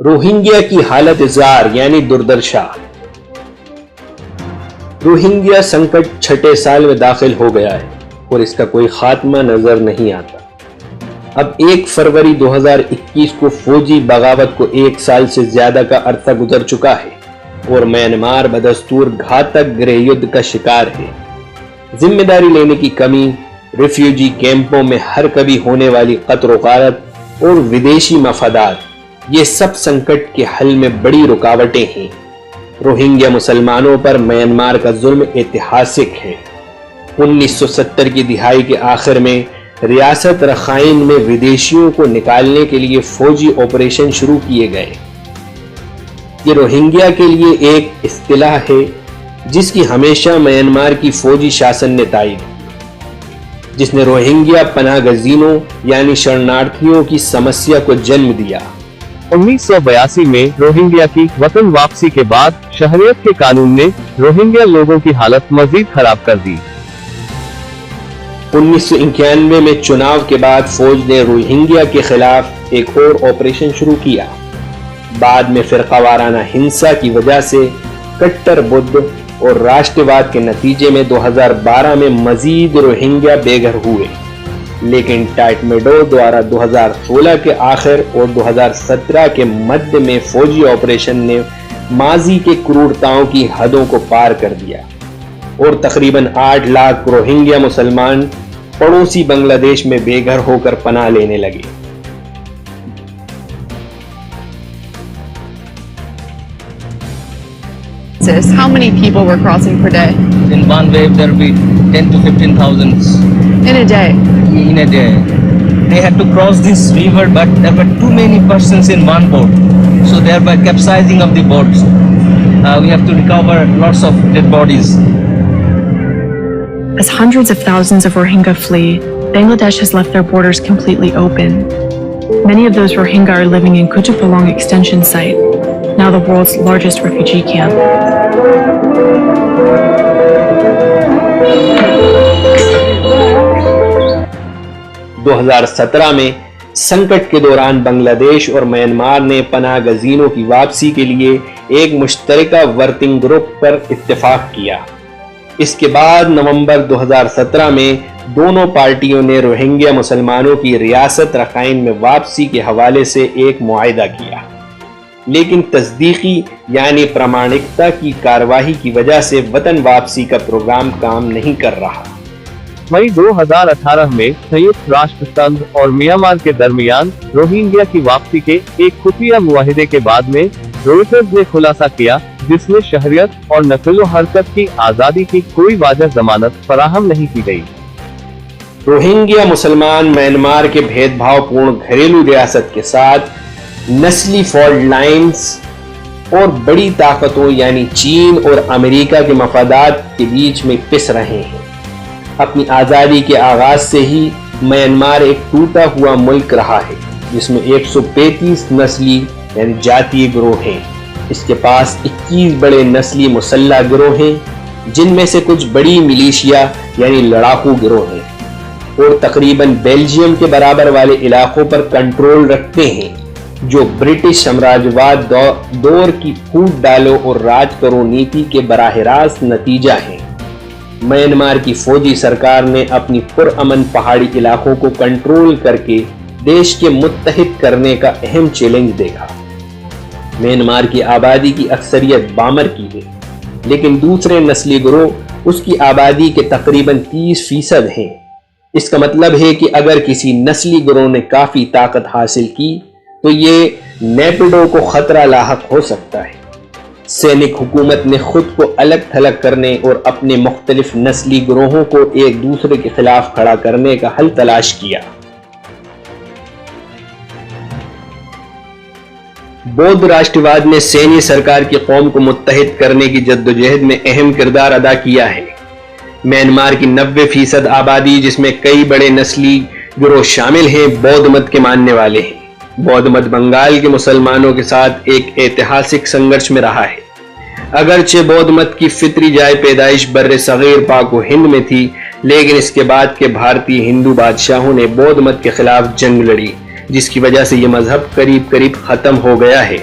Rohingya की हालत jar यानी दुर्दशा। रोहिंग्या संकट छठे साल में दाखिल हो गया है और इसका कोई खात्मा नजर नहीं आता। अब 1 फरवरी 2021 को फौजी बगावत को 1 साल से ज्यादा का अरसा गुजर चुका है और म्यांमार बदस्तूर घातक गृह युद्ध का शिकार है। जिम्मेदारी लेने की कमी, रिफ्यूजी कैंपों में हर कभी होने वाली कत्ल गारत और विदेशी मफादात, ये सब संकट के हल में बड़ी रुकावटें हैं। रोहिंग्या मुसलमानों पर म्यांमार का जुल्म ऐतिहासिक है। 1970 की दिहाई के आखिर में रियासत रखाइन में विदेशियों को निकालने के लिए फौजी ऑपरेशन शुरू किए गए। ये रोहिंग्या के लिए एक इस्तिलाह है जिसकी हमेशा म्यांमार की फौजी शासन ने तायीद की, जिसने रोहिंग्या पनाहगजीनों यानी शरणार्थियों की समस्या को जन्म दिया। 1982 में रोहिंग्या की वतन वापसी के बाद शहरियत के कानून ने रोहिंग्या लोगों की हालत मजीद खराब कर दी। 1991 में चुनाव के बाद फौज ने रोहिंग्या के खिलाफ एक और ऑपरेशन शुरू किया। बाद में फिरकावाराना हिंसा की वजह से कट्टर बुद्ध और राष्ट्रवाद के नतीजे में 2012 में मजीद रोहिंग्या बेघर हुए, लेकिन टाइटमेडो द्वारा 2016 के आखिर और 2017 के मध्य में फौजी ऑपरेशन ने माजी के क्रूरताओं की हदों को पार कर दिया और तकरीबन 8 लाख रोहिंग्या मुसलमान पड़ोसी बांग्लादेश में बेघर होकर पनाह लेने लगे। How many people were crossing per day? In one wave there will be 10 to 15,000 In a day? in a day. They had to cross this river, but there were too many persons in one boat, so thereby capsizing of the boats. We have to recover lots of dead bodies. As hundreds of thousands of Rohingya flee, Bangladesh has left their borders completely open. Many of those Rohingya are living in Kutupalong Extension Site, now the world's largest refugee camp. 2017 में संकट के दौरान बांग्लादेश और Myanmar ने पनाहगजीनों की वापसी के लिए एक मुश्तरका वर्किंग ग्रुप पर इत्तेफाक किया। इसके बाद नवंबर 2017 में दोनों पार्टियों ने रोहिंग्या मुसलमानों की रियासत रखाइन में वापसी के हवाले से एक मुआहिदा किया, लेकिन तस्दीकी यानी प्रामाणिकता की कार्रवाई की वजह से वतन वापसी का प्रोग्राम काम नहीं कर रहा। मई 2018 में संयुक्त राष्ट्र संघ और म्यांमार के दरमियान रोहिंग्या की वापसी के एक खुफिया मुआहिदे के बाद में रॉयटर्स ने खुलासा किया, जिसमें शहरियत और नकलो हरकत की आजादी की कोई वाजह जमानत फराहम नहीं की गई। रोहिंग्या मुसलमान म्यांमार के भेदभावपूर्ण घरेलू रियासत के साथ नस्ली फॉल्ट लाइन्स और बड़ी ताकतों यानी चीन और अमेरिका के मफादात के बीच में पिस रहे हैं। अपनी आज़ादी के आगाज से ही म्यांमार एक टूटा हुआ मुल्क रहा है, जिसमें 135 नस्ली यानी जातीय गिरोह हैं। इसके पास 21 बड़े नस्ली मुसल्लह गिरोह हैं, जिनमें से कुछ बड़ी मिलिशिया यानी लड़ाकू गिरोह हैं और तकरीबन बेल्जियम के बराबर वाले इलाकों पर कंट्रोल रखते हैं, जो ब्रिटिश साम्राज्यवाद दौर की फूट डालो और राज करो नीति के बराह रास्त नतीजा है। म्यांमार की फौजी सरकार ने अपनी पुरअमन पहाड़ी इलाकों को कंट्रोल करके देश के मुत्तहिद करने का अहम चैलेंज देखा। म्यांमार की आबादी की अक्सरियत बामर की है, लेकिन दूसरे नस्ली गिरोह उसकी आबादी के तकरीबन 30% हैं। इसका मतलब है कि अगर किसी नस्ली गिरोह ने काफी ताकत हासिल की तो ये नेपिडो को खतरा लाहक हो सकता है। सैनिक हुकूमत ने खुद को अलग थलग करने और अपने मुख्तलिफ नस्ली गिरोहों को एक दूसरे के खिलाफ खड़ा करने का हल तलाश किया। बौद्ध राष्ट्रवाद ने सैन्य सरकार की कौम को मुत्तहिद करने की जद्दोजहद में अहम किरदार अदा किया है। म्यांमार की 90% आबादी, जिसमें कई बड़े नस्ली गिरोह शामिल हैं, बौद्ध मत के मानने वाले हैं। बौद्ध मत बंगाल के मुसलमानों के साथ एक ऐतिहासिक संघर्ष में रहा है। अगरचे बौद्ध मत की फितरी जाए पैदाइश बर्रे सगीर पाक व हिंद में थी, लेकिन इसके बाद के भारतीय हिंदू बादशाहों ने बौद्ध मत के खिलाफ जंग लड़ी, जिसकी वजह से यह मजहब करीब करीब खत्म हो गया है।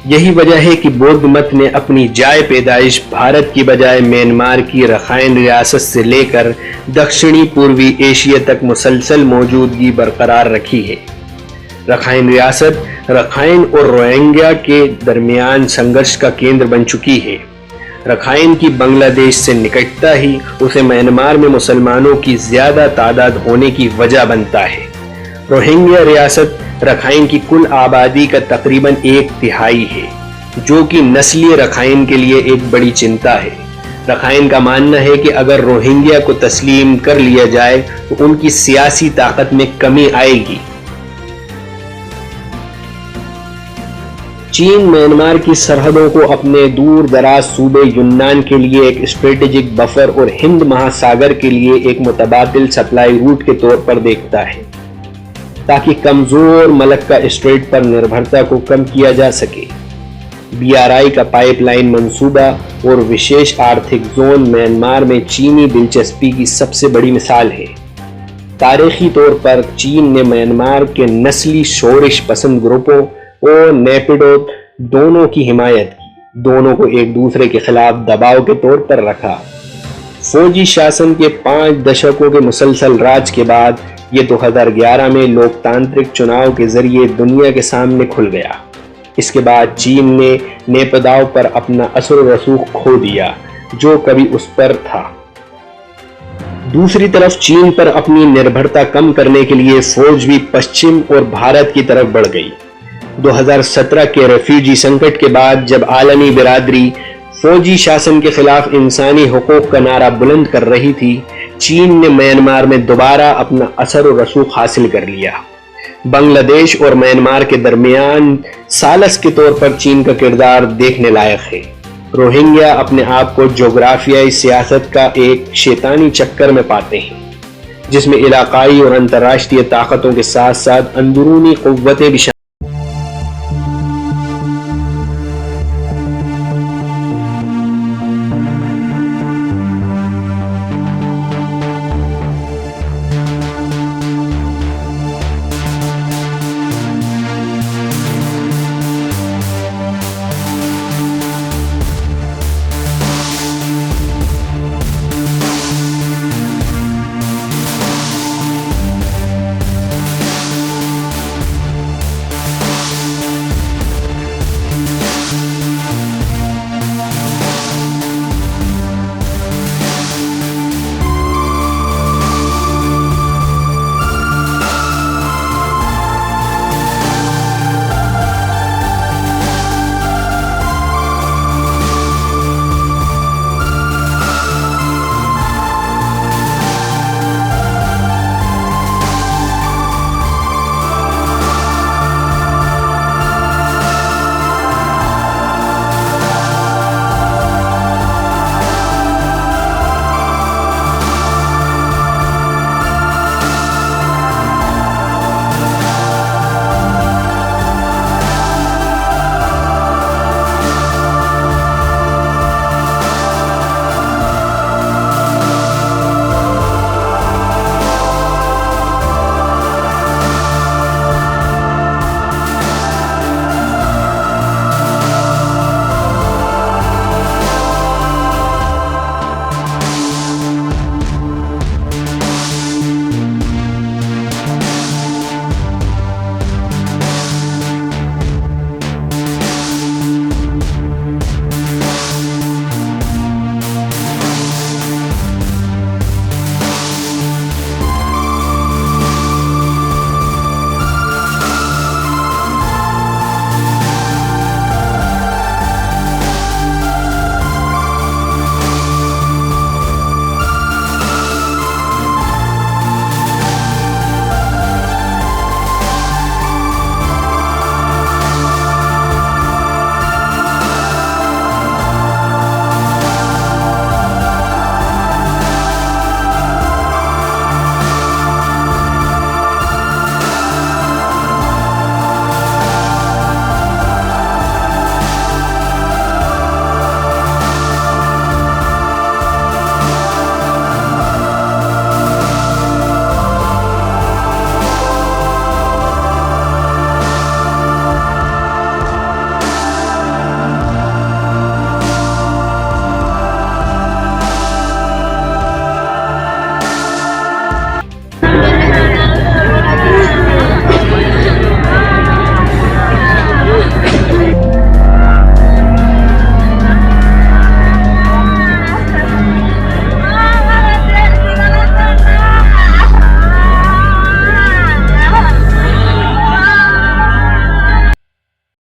यही वजह है कि बौद्ध मत ने अपनी जाय पैदाइश भारत की बजाय म्यांमार की रखाइन रियासत से लेकर दक्षिणी पूर्वी एशिया तक मुसलसल मौजूदगी बरकरार रखी है। रखाइन रियासत रखाइन और रोहिंग्या के दरमियान संघर्ष का केंद्र बन चुकी है। रखाइन की बांग्लादेश से निकटता ही उसे म्यांमार में मुसलमानों की ज्यादा तादाद होने की वजह बनता है। रोहिंग्या रियासत रखाइन की कुल आबादी का तकरीबन 1/3 है, जो कि नस्लीय रखाइन के लिए एक बड़ी चिंता है। रखाइन का मानना है कि अगर रोहिंग्या को तस्लीम कर लिया जाए तो उनकी सियासी ताकत में कमी आएगी। चीन म्यांमार की सरहदों को अपने दूर दराज सूबे युन्नान के लिए एक स्ट्रेटेजिक बफर और हिंद महासागर के लिए एक मुतबादिल सप्लाई रूट के तौर पर देखता है, ताकि कमजोर मलक्का स्ट्रेट पर निर्भरता को कम किया जा सके। BRI का पाइपलाइन मंसूबा और विशेष आर्थिक जोन म्यांमार में चीनी दिलचस्पी की सबसे बड़ी मिसाल है। तारीखी तौर पर चीन ने म्यांमार के नस्ली शोरिश पसंद ग्रुपों और नेपिडो दोनों की हिमायत की, दोनों को एक दूसरे के खिलाफ दबाव के तौर पर रखा। फौजी शासन के 5 दशकों के मुसलसल राज के बाद ये 2011 में लोकतांत्रिक चुनाव के जरिए दुनिया के सामने खुल गया। इसके बाद चीन ने नेपदाव पर अपना असर रसूख खो दिया, जो कभी उस पर था। दूसरी तरफ चीन पर अपनी निर्भरता कम करने के लिए फौज भी पश्चिम और भारत की तरफ बढ़ गई। 2017 के रेफ्यूजी संकट के बाद जब आलमी बिरादरी फौजी शासन के खिलाफ इंसानी हुकूक का नारा बुलंद कर रही थी, चीन ने म्यांमार में दोबारा अपना असर और रसूख हासिल कर लिया। बांग्लादेश और म्यांमार के दरमियान सालस के तौर पर चीन का किरदार देखने लायक है। रोहिंग्या अपने आप को जोग्राफियाई सियासत का एक शैतानी चक्कर में पाते हैं, जिसमें इलाकाई और अंतर्राष्ट्रीय ताकतों के साथ साथ अंदरूनी कुव्वतें भी शामिल